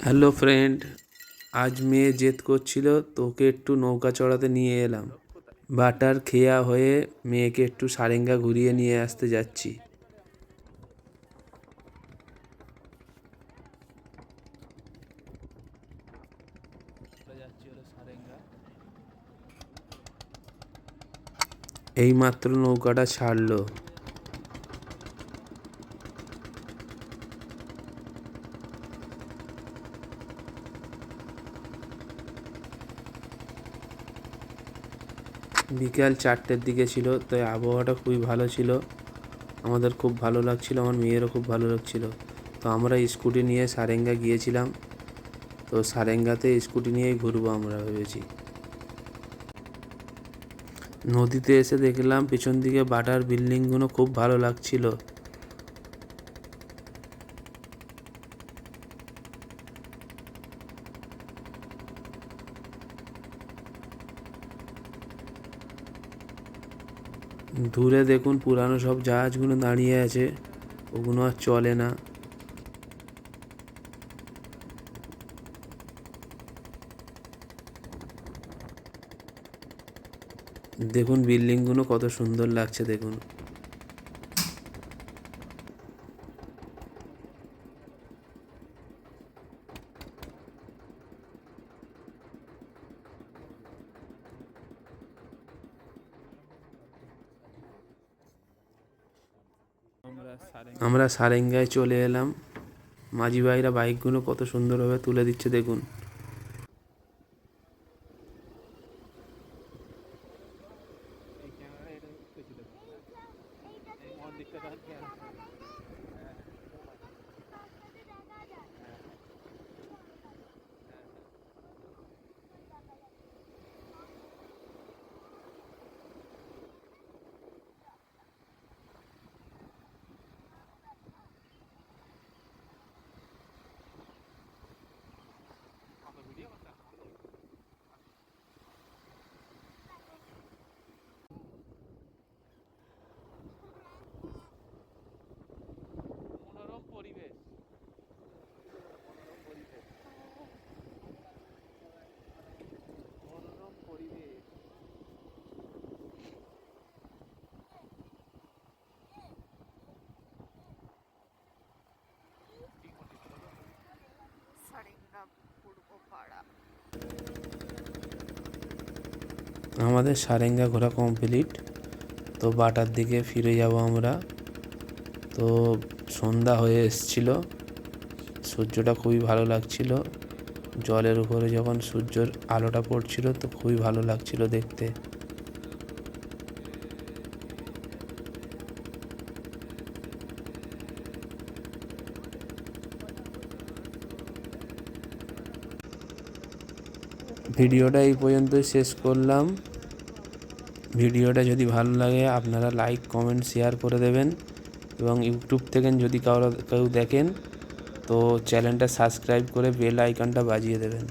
Hello friend, আজ মেয়ে জেদ করছিল তোকে একটু নৌকা চড়াতে নিয়ে এলাম। বাটার খেয়া হয়ে মেয়েকে একটু সারেঙ্গা ঘুরিয়ে নিয়ে আসতে যাচ্ছি। এইমাত্র নৌকাটা ছাড়লো। বিকাল 4টের দিকে ছিল, তাই আবহাওয়াটা খুবই ভালো ছিল। আমাদের খুব ভালো লাগছিল, আমার মেয়েরও খুব ভালো লাগছিল। তো আমরা স্কুটি নিয়ে সারেঙ্গা গিয়েছিলাম। তো সারেঙ্গাতে স্কুটি নিয়েই ঘুরবো আমরা ভেবেছি। নদীতে এসে দেখলাম পিছন দিকে বাটার বিল্ডিংগুলো খুব ভালো লাগছিল। দূরে দেখুন পুরানো সব জাহাজগুলো দাঁড়িয়ে আছে, ওগুলো আর চলে না। দেখুন বিল্ডিংগুলো কত সুন্দর লাগছে দেখুন। আমরা সারেঙ্গায় চলে এলাম। মাঝি ভাইরা বাইকগুলো কত সুন্দরভাবে তুলে দিচ্ছে দেখুন। আমাদের সারেঙ্গা ঘোরা কমপ্লিট। তো বাটার দিকে ফিরে যাব আমরা। তো সন্ধ্যা হয়ে এসছিল, সূর্যটা খুবই ভালো লাগছিল। জলের উপরে যখন সূর্যের আলোটা পড়ছিল তো খুবই ভালো লাগছিল দেখতে। ভিডিওটা এই পর্যন্তই শেষ করলাম। ভিডিওটা যদি ভালো লাগে আপনারা লাইক, কমেন্ট, শেয়ার করে দেবেন। এবং ইউটিউব থেকে যদি কেউ দেখেন তো চ্যানেলটা সাবস্ক্রাইব করে বেল আইকনটা বাজিয়ে দেবেন।